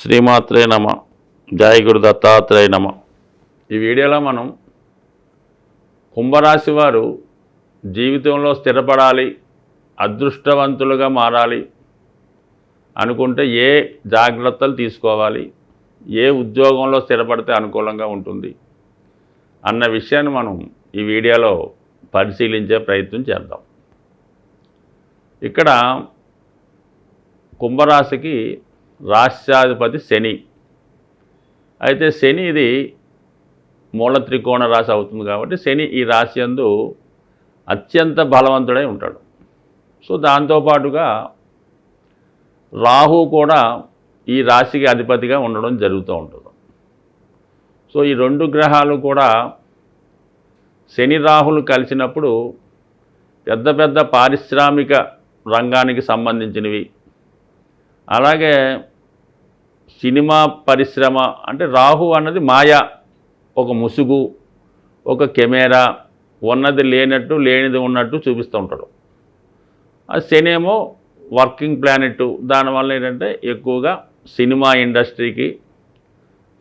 శ్రీమాత్రే నమ. జయ గురు దత్తాత్రేయ నమ. ఈ వీడియోలో మనం కుంభరాశి వారు జీవితంలో స్థిరపడాలి, అదృష్టవంతులుగా మారాలి అనుకుంటే ఏ జాగ్రత్తలు తీసుకోవాలి, ఏ ఉద్యోగంలో స్థిరపడితే అనుకూలంగా ఉంటుంది అన్న విషయాన్ని మనం ఈ వీడియోలో పరిశీలించే ప్రయత్నం చేద్దాం. ఇక్కడ కుంభరాశికి రాశ్యాధిపతి శని. అయితే శని ఇది మూల త్రికోణ రాశి అవుతుంది కాబట్టి శని ఈ రాశి యందు అత్యంత బలవంతుడై ఉంటాడు. సో దాంతోపాటుగా రాహు కూడా ఈ రాశికి అధిపతిగా ఉండడం జరుగుతూ ఉంటుంది. సో ఈ రెండు గ్రహాలు కూడా శని రాహులు కలిసినప్పుడు పెద్ద పెద్ద పారిశ్రామిక రంగానికి సంబంధించినవి, అలాగే సినిమా పరిశ్రమ, అంటే రాహు అన్నది మాయా, ఒక ముసుగు, ఒక కెమెరా, ఉన్నది లేనట్టు లేనిది ఉన్నట్టు చూపిస్తూ ఉంటాడు. ఆ శని ఏమో వర్కింగ్ ప్లానెట్. దానివల్ల ఏంటంటే ఎక్కువగా సినిమా ఇండస్ట్రీకి,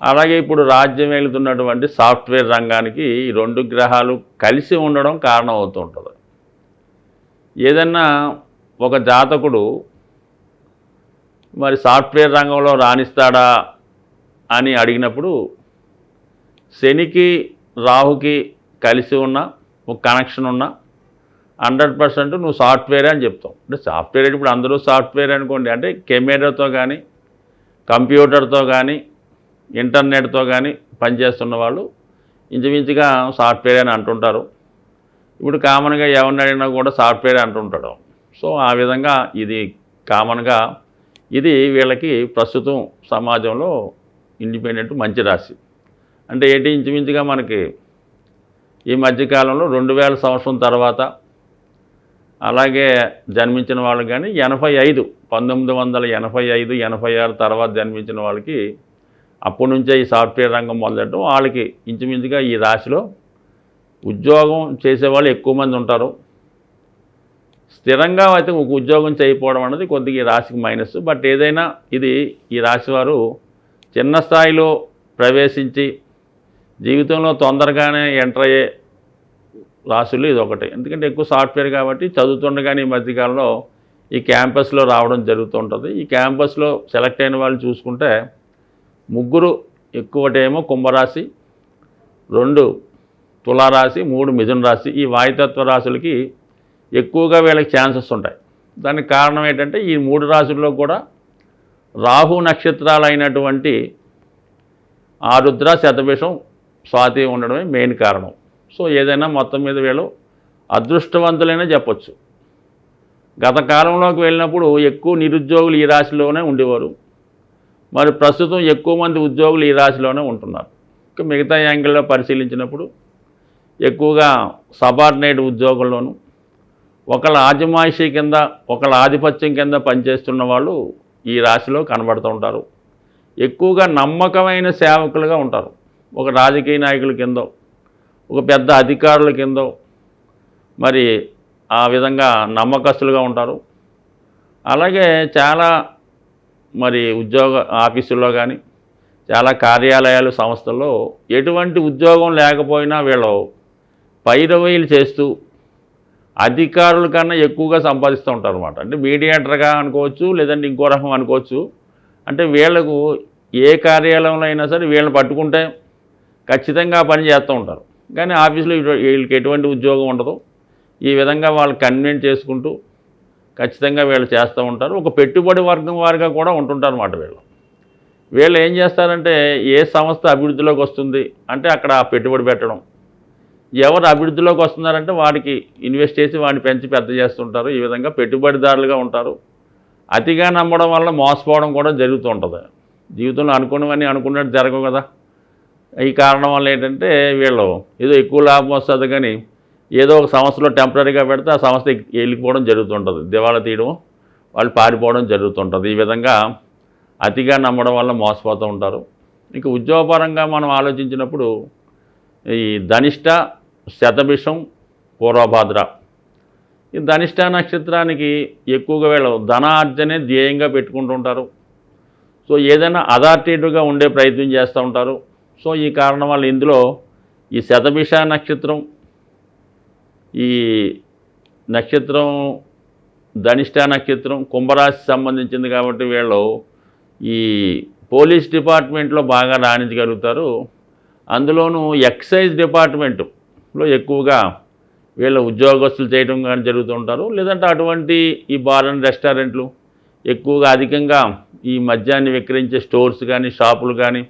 అలాగే ఇప్పుడు రాజ్యం వెళుతున్నటువంటి సాఫ్ట్వేర్ రంగానికి ఈ రెండు గ్రహాలు కలిసి ఉండడం కారణం అవుతూ ఉంటుంది. ఏదన్నా ఒక జాతకుడు మరి సాఫ్ట్వేర్ రంగంలో రాణిస్తాడా అని అడిగినప్పుడు శనికి రాహుకి కలిసి ఉన్న ఒక కనెక్షన్ ఉన్న 100% నువ్వు సాఫ్ట్వేరే అని చెప్తావు. అంటే సాఫ్ట్వేర్ ఇప్పుడు అందరూ సాఫ్ట్వేర్ అనుకోండి, అంటే కెమెరాతో కానీ కంప్యూటర్తో కానీ ఇంటర్నెట్తో కానీ పనిచేస్తున్న వాళ్ళు ఇంచుమించుగా సాఫ్ట్వేర్ అని అంటుంటారు. ఇప్పుడు కామన్గా ఎవరిని అడిగినా కూడా సాఫ్ట్వేర్ అంటుంటాడు. సో ఆ విధంగా ఇది కామన్గా ఇది వీళ్ళకి ప్రస్తుతం సమాజంలో ఇండిపెండెంట్ మంచి రాశి. అంటే ఏంటి, ఇంచుమించుగా మనకి ఈ మధ్యకాలంలో 2000 సంవత్సరం తర్వాత అలాగే జన్మించిన వాళ్ళు కానీ 1985, 86 తర్వాత జన్మించిన వాళ్ళకి అప్పటి నుంచే ఈ సాఫ్ట్వేర్ రంగం మొదలెట్టడం, వాళ్ళకి ఇంచుమించుగా ఈ రాశిలో ఉద్యోగం చేసేవాళ్ళు ఎక్కువ మంది ఉంటారు. స్థిరంగా అయితే ఒక ఉద్యోగం చేయకపోవడం అనేది కొద్దిగా ఈ రాశికి మైనస్. బట్ ఏదైనా ఇది ఈ రాశి వారు చిన్న స్థాయిలో ప్రవేశించి జీవితంలో తొందరగానే ఎంటర్ అయ్యే రాశులు ఇది ఒకటి. ఎందుకంటే ఎక్కువ సాఫ్ట్వేర్ కాబట్టి చదువుతుండగానే ఈ మధ్యకాలంలో ఈ క్యాంపస్లో రావడం జరుగుతుంటుంది. ఈ క్యాంపస్లో సెలెక్ట్ అయిన వాళ్ళు చూసుకుంటే ముగ్గురు, ఎక్కువటేమో కుంభరాశి, 2 తులారాశి, 3 మిథున రాశి. ఈ వాయుతత్వ రాశులకి ఎక్కువగా వీళ్ళకి ఛాన్సెస్ ఉంటాయి. దానికి కారణం ఏంటంటే ఈ 3 రాశుల్లో కూడా రాహు నక్షత్రాలు అయినటువంటి ఆరుద్ర, శతభిషం, స్వాతి ఉండడమే మెయిన్ కారణం. సో ఏదైనా మొత్తం మీద వీళ్ళు అదృష్టవంతులైనా చెప్పచ్చు. గత కాలంలోకి వెళ్ళినప్పుడు ఎక్కువ నిరుద్యోగులు ఈ రాశిలోనే ఉండేవారు. మరి ప్రస్తుతం ఎక్కువ మంది ఉద్యోగులు ఈ రాశిలోనే ఉంటున్నారు. ఇంకా మిగతా యాంగిల్లో పరిశీలించినప్పుడు ఎక్కువగా సబార్డినేట్ ఉద్యోగుల్లోనూ ఒకళ్ళ ఆజమాయిషీ కింద, ఒకళ్ళ ఆధిపత్యం కింద పనిచేస్తున్న వాళ్ళు ఈ రాశిలో కనబడుతూ ఉంటారు. ఎక్కువగా నమ్మకమైన సేవకులుగా ఉంటారు. ఒక రాజకీయ నాయకుల కిందో, ఒక పెద్ద అధికారుల కిందో మరి ఆ విధంగా నమ్మకస్తులుగా ఉంటారు. అలాగే చాలా మరి ఉద్యోగ ఆఫీసుల్లో కానీ చాలా కార్యాలయాలు, సంస్థల్లో ఎటువంటి ఉద్యోగం లేకపోయినా వీళ్ళు పైరవీలు చేస్తూ అధికారుల కన్నా ఎక్కువగా సంపాదిస్తూ ఉంటారు అన్నమాట. అంటే మీడియేటర్గా అనుకోవచ్చు, లేదంటే ఇంకో రకం అనుకోవచ్చు. అంటే వీళ్ళకు ఏ కార్యాలయంలో అయినా సరే వీళ్ళని పట్టుకుంటే ఖచ్చితంగా పని చేస్తూ ఉంటారు. కానీ ఆఫీసులో వీళ్ళకి ఎటువంటి ఉద్యోగం ఉండదు. ఈ విధంగా వాళ్ళు కన్వీనియంట్ చేసుకుంటూ ఖచ్చితంగా వీళ్ళు చేస్తూ ఉంటారు. ఒక పెట్టుబడి వర్గం వారిగా కూడా ఉంటుంటారు అన్నమాట. వీళ్ళు ఏం చేస్తారంటే ఏ సంస్థ అభివృద్ధిలోకి వస్తుంది అంటే అక్కడ పెట్టుబడి పెట్టడం, ఎవరు అభివృద్ధిలోకి వస్తున్నారంటే వాడికి ఇన్వెస్ట్ చేసి వాడిని పెంచి పెద్ద చేస్తుంటారు. ఈ విధంగా పెట్టుబడిదారులుగా ఉంటారు. అతిగా నమ్మడం వల్ల మోసపోవడం కూడా జరుగుతూ ఉంటుంది. జీవితంలో అనుకున్నవన్నీ అనుకున్నట్టు జరగవు కదా. ఈ కారణం వల్ల ఏంటంటే వీళ్ళు ఏదో ఎక్కువ లాభం వస్తుంది కానీ ఏదో ఒక సంస్థలో టెంపరీగా పెడితే ఆ సంస్థ వెళ్ళిపోవడం జరుగుతుంటుంది, దివాళా తీయడం, వాళ్ళు పారిపోవడం జరుగుతుంటుంది. ఈ విధంగా అతిగా నమ్మడం వల్ల మోసపోతూ ఉంటారు. ఇక ఉద్యోగపరంగా మనం ఆలోచించినప్పుడు ఈ ధనిష్ట, శతభిషం, పూర్వభాద్ర, ఈ ధనిష్ట నక్షత్రానికి ఎక్కువగా వీళ్ళు ధనార్జనే ధ్యేయంగా పెట్టుకుంటుంటారు. సో ఏదైనా అథారిటేటివ్గా ఉండే ప్రయత్నం చేస్తూ ఉంటారు. సో ఈ కారణం వల్ల ఇందులో ఈ శతభిష నక్షత్రం, ఈ నక్షత్రం ధనిష్ట నక్షత్రం కుంభరాశి సంబంధించింది కాబట్టి వీళ్ళు ఈ పోలీస్ డిపార్ట్మెంట్లో బాగా రాణించగలుగుతారు. అందులోనూ ఎక్సైజ్ డిపార్ట్మెంట్లో ఎక్కువగా వీళ్ళ ఉద్యోగస్తులు చేయడం కానీ జరుగుతూ ఉంటారు. లేదంటే అటువంటి ఈ బార్ అండ్ రెస్టారెంట్లు ఎక్కువగా అధికంగా ఈ మద్యాన్ని విక్రయించే స్టోర్స్ కానీ షాపులు కానీ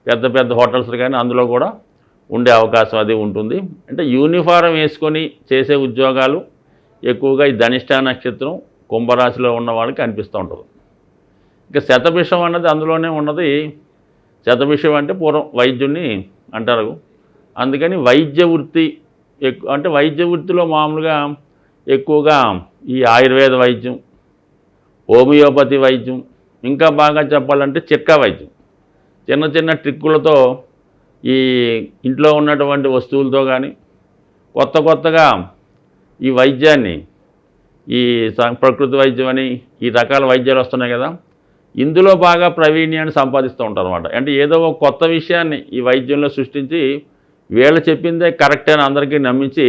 పెద్ద పెద్ద హోటల్స్ కానీ అందులో కూడా ఉండే అవకాశం అది ఉంటుంది. అంటే యూనిఫారం వేసుకొని చేసే ఉద్యోగాలు ఎక్కువగా ఈ ధనిష్ట నక్షత్రం కుంభరాశిలో ఉన్న వాళ్ళకి అనిపిస్తూ ఉంటుంది. ఇక శతభిషం అన్నది అందులోనే ఉన్నది. శతభిషం అంటే పూర్వం వైద్యుని అంటారు. అందుకని వైద్య వృత్తి అంటే వైద్య వృత్తిలో మామూలుగా ఎక్కువగా ఈ ఆయుర్వేద వైద్యం, హోమియోపతి వైద్యం, ఇంకా బాగా చెప్పాలంటే చిట్కా వైద్యం, చిన్న చిన్న ట్రిక్కులతో ఈ ఇంట్లో ఉన్నటువంటి వస్తువులతో కానీ కొత్తగా ఈ వైద్యాన్ని ఈ ప్రకృతి వైద్యం అని ఈ రకాల వైద్యాలు వస్తున్నాయి కదా, ఇందులో బాగా ప్రావీణ్యాన్ని సంపాదిస్తూ ఉంటారు అన్నమాట. అంటే ఏదో ఒక కొత్త విషయాన్ని ఈ వైద్యంలో సృష్టించి వీళ్ళు చెప్పిందే కరెక్ట్ అని అందరికీ నమ్మించి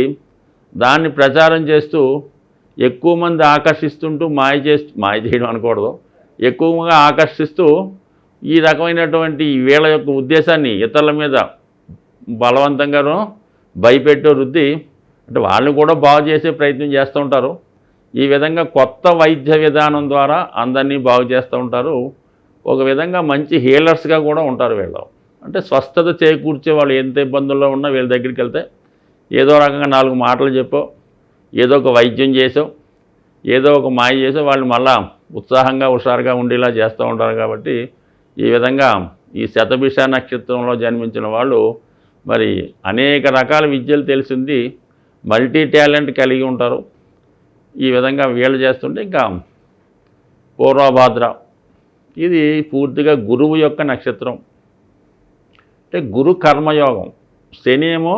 దాన్ని ప్రచారం చేస్తూ ఎక్కువ మంది ఆకర్షిస్తుంటూ మాయ చేయడం అనకూడదు, ఎక్కువగా ఆకర్షిస్తూ ఈ రకమైనటువంటి వీళ్ళ యొక్క ఉద్దేశాన్ని ఇతరుల మీద బలవంతంగానో భయపెట్టే వృద్ధి అంటే వాళ్ళని కూడా బాగు చేసే ప్రయత్నం చేస్తూ ఉంటారు. ఈ విధంగా కొత్త వైద్య విధానం ద్వారా అందరినీ బాగు చేస్తూ ఉంటారు. ఒక విధంగా మంచి హీలర్స్గా కూడా ఉంటారు వీళ్ళు. అంటే స్వస్థత చేకూర్చే వాళ్ళు ఎంత ఇబ్బందుల్లో ఉన్నా వీళ్ళ దగ్గరికి వెళ్తే ఏదో రకంగా 4 మాటలు చెప్పో, ఏదో ఒక వైద్యం చేసో, ఏదో ఒక మాయ చేసో వాళ్ళు మళ్ళా ఉత్సాహంగా హుషారుగా ఉండేలా చేస్తూ ఉంటారు. కాబట్టి ఈ విధంగా ఈ శతభిష నక్షత్రంలో జన్మించిన వాళ్ళు మరి అనేక రకాల విద్యలు తెలిసింది, మల్టీ టాలెంట్ కలిగి ఉంటారు. ఈ విధంగా వీళ్ళు చేస్తుంటే ఇంకా పూర్వభాద్ర ఇది పూర్తిగా గురువు యొక్క నక్షత్రం. అంటే గురు కర్మయోగం. శని ఏమో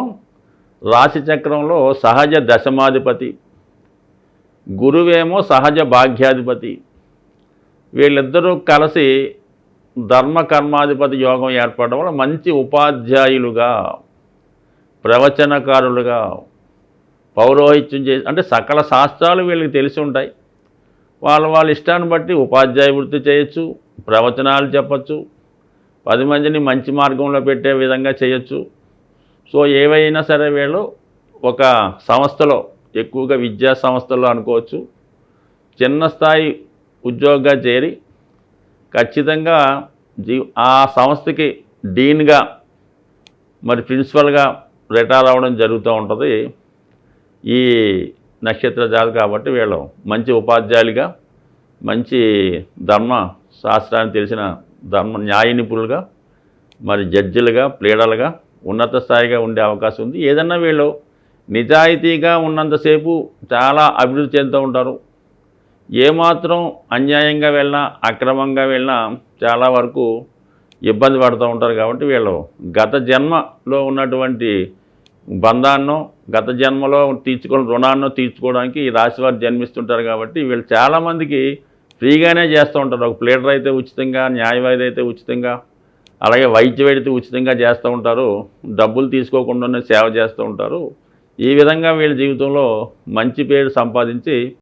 రాశి చక్రంలో సహజ దశమాధిపతి, గురువేమో సహజ భాగ్యాధిపతి. వీళ్ళిద్దరూ కలిసి ధర్మ కర్మాధిపతి యోగం ఏర్పడడం వల్ల మంచి ఉపాధ్యాయులుగా, ప్రవచనకారులుగా, పౌరోహిత్యం చేసి అంటే సకల శాస్త్రాలు వీళ్ళకి తెలిసి ఉంటాయి. వాళ్ళ ఇష్టాన్ని బట్టి ఉపాధ్యాయ వృత్తి చేయొచ్చు, ప్రవచనాలు చెప్పచ్చు, 10 మందిని మంచి మార్గంలో పెట్టే విధంగా చేయొచ్చు. సో ఏవైనా సరే వీళ్ళు ఒక సంస్థలో ఎక్కువగా విద్యా సంస్థల్లో అనుకోవచ్చు చిన్న స్థాయి ఉద్యోగంగా చేరి ఖచ్చితంగా ఆ సంస్థకి డీన్గా మరి ప్రిన్సిపల్గా రిటైర్ అవ్వడం జరుగుతూ ఉంటుంది ఈ నక్షత్ర జాతి. కాబట్టి వీళ్ళు మంచి ఉపాధ్యాయులుగా, మంచి ధర్మ శాస్త్రాన్ని తెలిసిన ధర్మ న్యాయ నిపుణులుగా, మరి జడ్జిలుగా, ప్లీడర్లుగా ఉన్నత స్థాయిగా ఉండే అవకాశం ఉంది. ఏదన్నా వీళ్ళు నిజాయితీగా ఉన్నంతసేపు చాలా అభివృద్ధి చెందుతూ ఉంటారు. ఏమాత్రం అన్యాయంగా వెళ్ళినా, అక్రమంగా వెళ్ళినా చాలా వరకు ఇబ్బంది పడుతూ ఉంటారు. కాబట్టి వీళ్ళు గత జన్మలో ఉన్నటువంటి బంధాన్నో, గత జన్మలో తీర్చుకున్న రుణాన్నో తీర్చుకోవడానికి ఈ రాశివారు జన్మిస్తుంటారు. కాబట్టి వీళ్ళు చాలామందికి ఫ్రీగానే చేస్తూ ఉంటారు. ఒక ప్లేడర్ అయితే ఉచితంగా, న్యాయవాది అయితే ఉచితంగా, అలాగే వైద్యం అయితే ఉచితంగా చేస్తూ ఉంటారు. డబ్బులు తీసుకోకుండానే సేవ చేస్తూ ఉంటారు. ఈ విధంగా వీళ్ళ జీవితంలో మంచి పేరు సంపాదించి